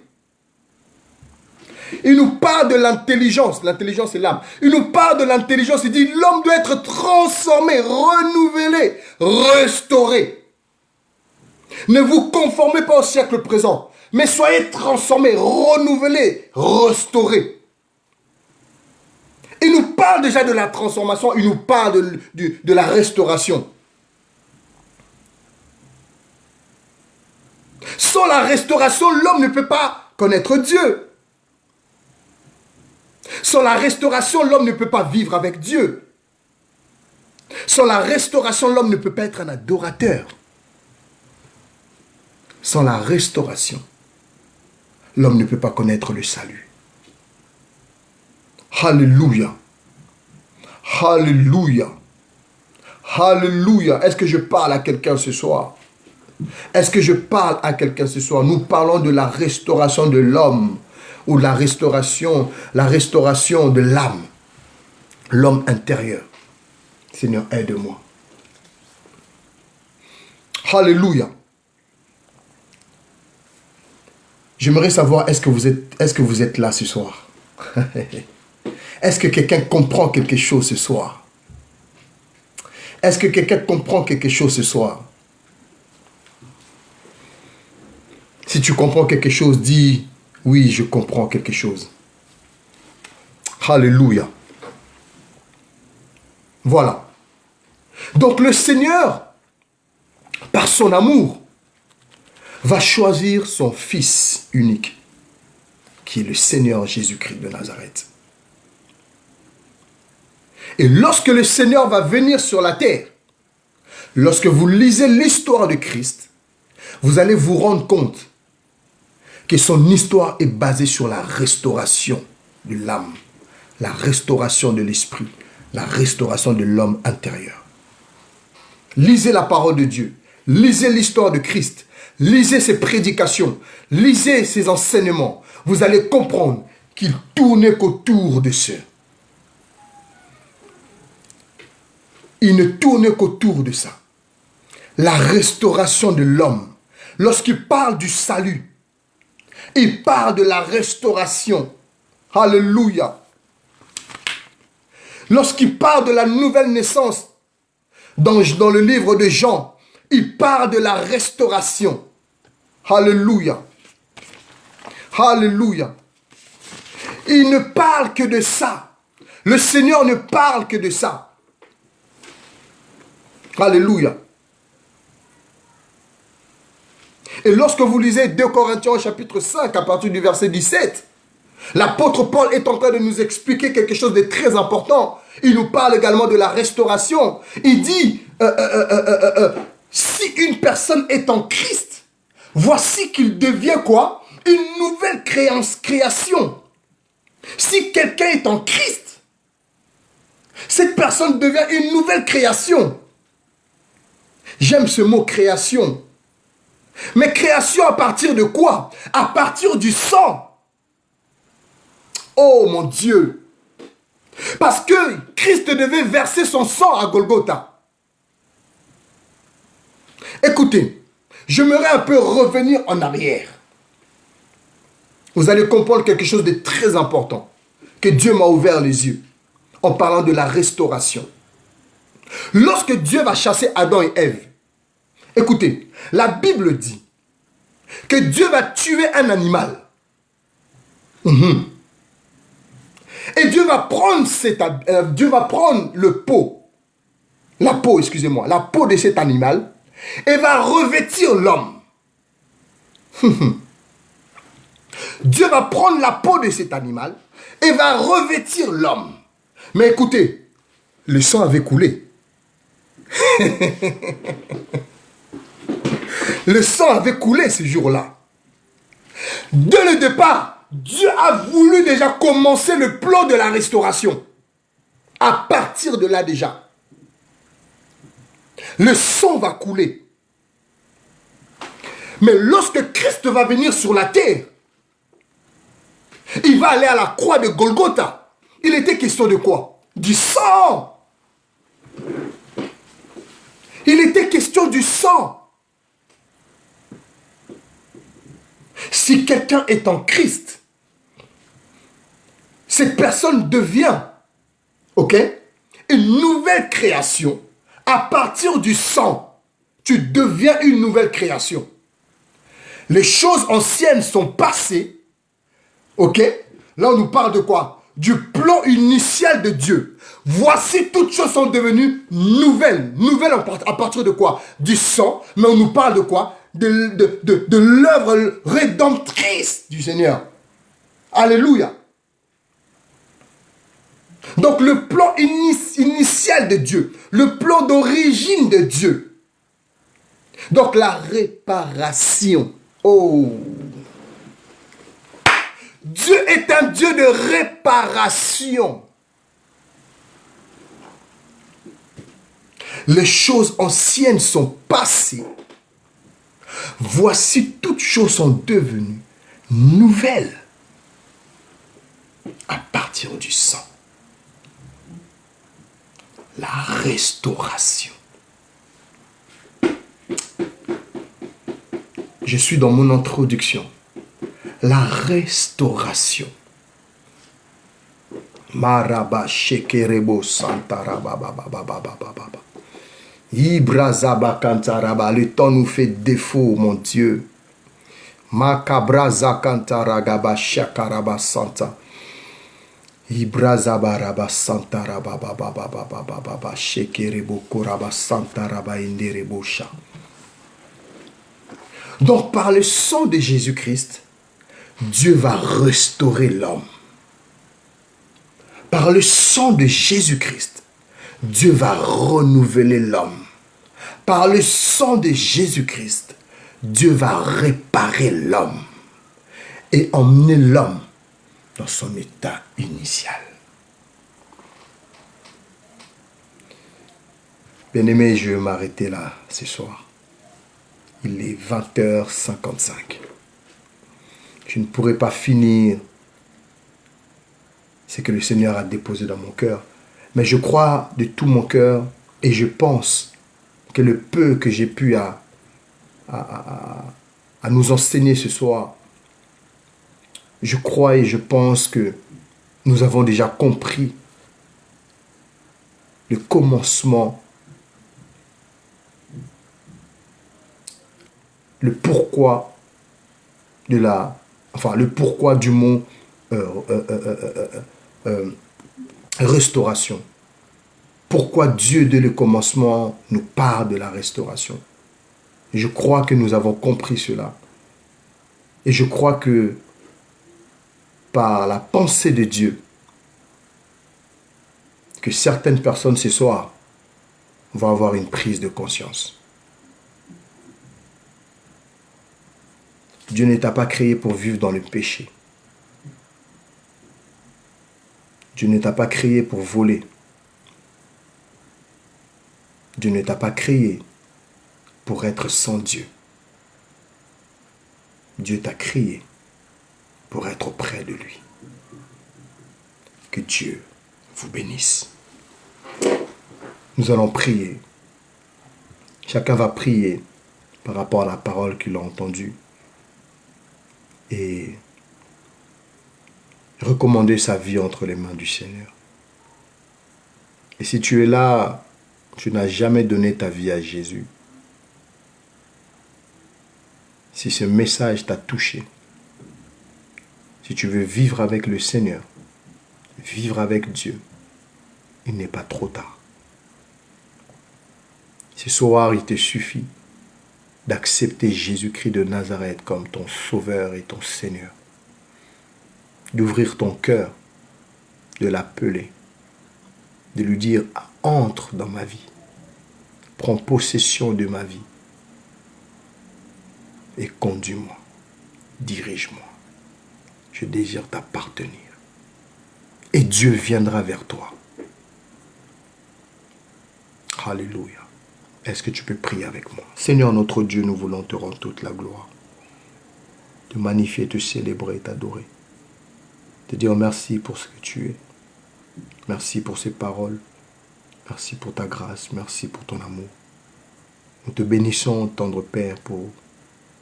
Il nous parle de l'intelligence. L'intelligence, c'est l'âme. Il nous parle de l'intelligence. Il dit l'homme doit être transformé, renouvelé, restauré. Ne vous conformez pas au siècle présent, mais soyez transformés, renouvelés, restaurés. Il nous parle déjà de la transformation. Il nous parle de la restauration. Sans la restauration, l'homme ne peut pas connaître Dieu. Sans la restauration, l'homme ne peut pas vivre avec Dieu. Sans la restauration, l'homme ne peut pas être un adorateur. Sans la restauration, l'homme ne peut pas connaître le salut. Alléluia. Alléluia. Alléluia. Est-ce que je parle à quelqu'un ce soir? Est-ce que je parle à quelqu'un ce soir? Nous parlons de la restauration de l'homme, ou la restauration de l'âme, l'homme intérieur. Seigneur, aide-moi. Alléluia. J'aimerais savoir, est-ce que vous êtes là ce soir? Est-ce que quelqu'un comprend quelque chose ce soir? Est-ce que quelqu'un comprend quelque chose ce soir? Si tu comprends quelque chose, dis oui, je comprends quelque chose. Alléluia. Voilà. Donc le Seigneur, par son amour, va choisir son Fils unique, qui est le Seigneur Jésus-Christ de Nazareth. Et lorsque le Seigneur va venir sur la terre, lorsque vous lisez l'histoire de Christ, vous allez vous rendre compte que son histoire est basée sur la restauration de l'âme, la restauration de l'esprit, la restauration de l'homme intérieur. Lisez la parole de Dieu, lisez l'histoire de Christ, lisez ses prédications, lisez ses enseignements. Vous allez comprendre qu'il tournait qu'autour de ça. Il ne tournait qu'autour de ça. La restauration de l'homme. Lorsqu'il parle du salut, il parle de la restauration. Alléluia. Lorsqu'il parle de la nouvelle naissance, dans le livre de Jean, il parle de la restauration. Alléluia. Alléluia. Il ne parle que de ça. Le Seigneur ne parle que de ça. Alléluia. Et lorsque vous lisez 2 Corinthiens chapitre 5 à partir du verset 17, l'apôtre Paul est en train de nous expliquer quelque chose de très important. Il nous parle également de la restauration. Il dit, si une personne est en Christ, voici qu'il devient quoi? Une nouvelle création. Si quelqu'un est en Christ, cette personne devient une nouvelle création. J'aime ce mot création. Mais création à partir de quoi? À partir du sang. Oh mon Dieu. Parce que Christ devait verser son sang à Golgotha. Écoutez, j'aimerais un peu revenir en arrière. Vous allez comprendre quelque chose de très important. Que Dieu m'a ouvert les yeux. En parlant de la restauration. Lorsque Dieu va chasser Adam et Ève. Écoutez, la Bible dit que Dieu va tuer un animal. Et Dieu va prendre le peau, la peau de cet animal et va revêtir l'homme. Dieu va prendre la peau de cet animal et va revêtir l'homme. Mais écoutez, le sang avait coulé. Le sang avait coulé ce jour-là. Dès le départ, Dieu a voulu déjà commencer le plan de la restauration. À partir de là déjà. Le sang va couler. Mais lorsque Christ va venir sur la terre, il va aller à la croix de Golgotha. Il était question de quoi? Du sang. Il était question du sang. Si quelqu'un est en Christ, cette personne devient, ok, une nouvelle création. À partir du sang, tu deviens une nouvelle création. Les choses anciennes sont passées, ok. Là, on nous parle de quoi? Du plan initial de Dieu. Voici, toutes choses sont devenues nouvelles. Nouvelles à partir de quoi? Du sang. Mais on nous parle de quoi? De l'œuvre rédemptrice du Seigneur. Alléluia. Donc le plan initial de Dieu, le plan d'origine de Dieu. Donc la réparation. Oh. Dieu est un Dieu de réparation. Les choses anciennes sont passées. Voici, toutes choses sont devenues nouvelles à partir du sang. La restauration. Je suis dans mon introduction. La restauration. Maraba shekerebo santaraba baba baba baba baba. Ibrazaba kantaraba. Le temps nous fait défaut, mon Dieu. Makabraza kantaragaba shakaraba santa. Ibrazaba raba santaraba baba baba baba baba shekerebo koraba santaraba inderebo sha. Donc par le sang de Jésus-Christ, Dieu va restaurer l'homme. Par le sang de Jésus-Christ, Dieu va renouveler l'homme. Par le sang de Jésus-Christ, Dieu va réparer l'homme et emmener l'homme dans son état initial. Bien-aimé, je vais m'arrêter là ce soir. Il est 20h55. Je ne pourrai pas finir ce que le Seigneur a déposé dans mon cœur. Mais je crois de tout mon cœur et je pense que le peu que j'ai pu à nous enseigner ce soir, je crois et je pense que nous avons déjà compris le commencement, le pourquoi le pourquoi du mot restauration. Pourquoi Dieu, dès le commencement, nous parle de la restauration. Je crois que nous avons compris cela. Et je crois que par la pensée de Dieu, que certaines personnes ce soir vont avoir une prise de conscience. Dieu ne t'a pas créé pour vivre dans le péché. Dieu ne t'a pas créé pour voler. Dieu ne t'a pas créé pour être sans Dieu. Dieu t'a créé pour être auprès de lui. Que Dieu vous bénisse. Nous allons prier. Chacun va prier par rapport à la parole qu'il a entendue et recommander sa vie entre les mains du Seigneur. Et si tu es là, tu n'as jamais donné ta vie à Jésus. Si ce message t'a touché, si tu veux vivre avec le Seigneur, vivre avec Dieu, il n'est pas trop tard. Ce soir, il te suffit d'accepter Jésus-Christ de Nazareth comme ton Sauveur et ton Seigneur. D'ouvrir ton cœur, de l'appeler, de lui dire « Entre dans ma vie, prends possession de ma vie et conduis-moi, dirige-moi. Je désire t'appartenir. » Et Dieu viendra vers toi. Alléluia. Est-ce que tu peux prier avec moi? Seigneur notre Dieu, nous voulons te rendre toute la gloire. Te magnifier, te célébrer, t'adorer. Te dire merci pour ce que tu es. Merci pour ces paroles. Merci pour ta grâce. Merci pour ton amour. Nous te bénissons, tendre Père, pour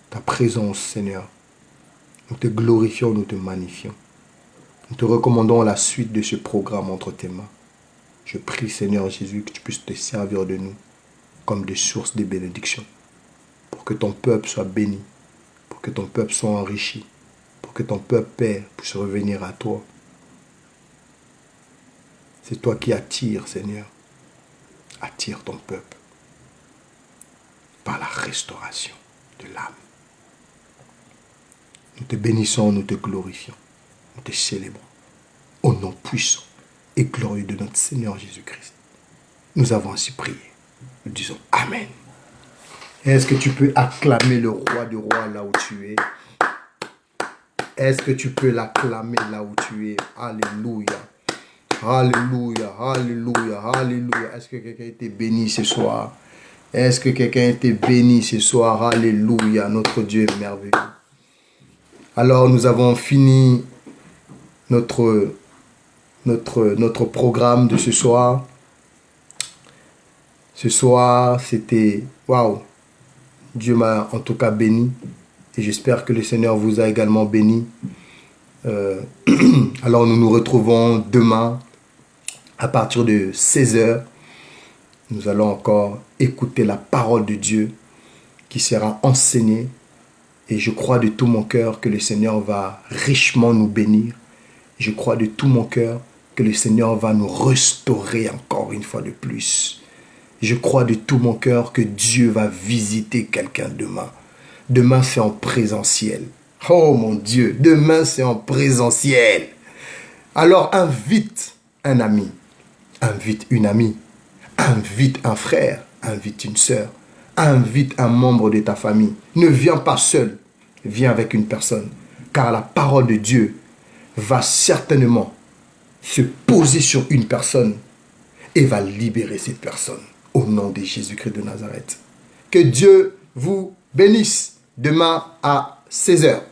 ta présence, Seigneur. Nous te glorifions, nous te magnifions. Nous te recommandons la suite de ce programme entre tes mains. Je prie, Seigneur Jésus, que tu puisses te servir de nous comme des sources de bénédiction, pour que ton peuple soit béni, pour que ton peuple soit enrichi, pour que ton peuple, Père, puisse revenir à toi. C'est toi qui attires, Seigneur. Attire ton peuple par la restauration de l'âme. Nous te bénissons, nous te glorifions, nous te célébrons. Au nom puissant et glorieux de notre Seigneur Jésus-Christ, nous avons ainsi prié. Nous disons Amen. Est-ce que tu peux acclamer le roi du roi là où tu es? Est-ce que tu peux l'acclamer là où tu es? Alléluia. Alléluia, alléluia, alléluia. Est-ce que quelqu'un a été béni ce soir? Est-ce que quelqu'un a été béni ce soir? Alléluia, notre Dieu est merveilleux. Alors nous avons fini notre programme de ce soir. Ce soir, c'était waouh. Dieu m'a en tout cas béni. Et j'espère que le Seigneur vous a également béni. Alors nous nous retrouvons demain à partir de 16 heures. Nous allons encore écouter la parole de Dieu qui sera enseignée. Et je crois de tout mon cœur que le Seigneur va richement nous bénir. Je crois de tout mon cœur que le Seigneur va nous restaurer encore une fois de plus. Je crois de tout mon cœur que Dieu va visiter quelqu'un demain. Demain, c'est en présentiel. Oh mon Dieu, demain, c'est en présentiel. Alors, invite un ami, invite une amie, invite un frère, invite une sœur, invite un membre de ta famille. Ne viens pas seul, viens avec une personne. Car la parole de Dieu va certainement se poser sur une personne et va libérer cette personne. Au nom de Jésus-Christ de Nazareth. Que Dieu vous bénisse demain à 16 heures.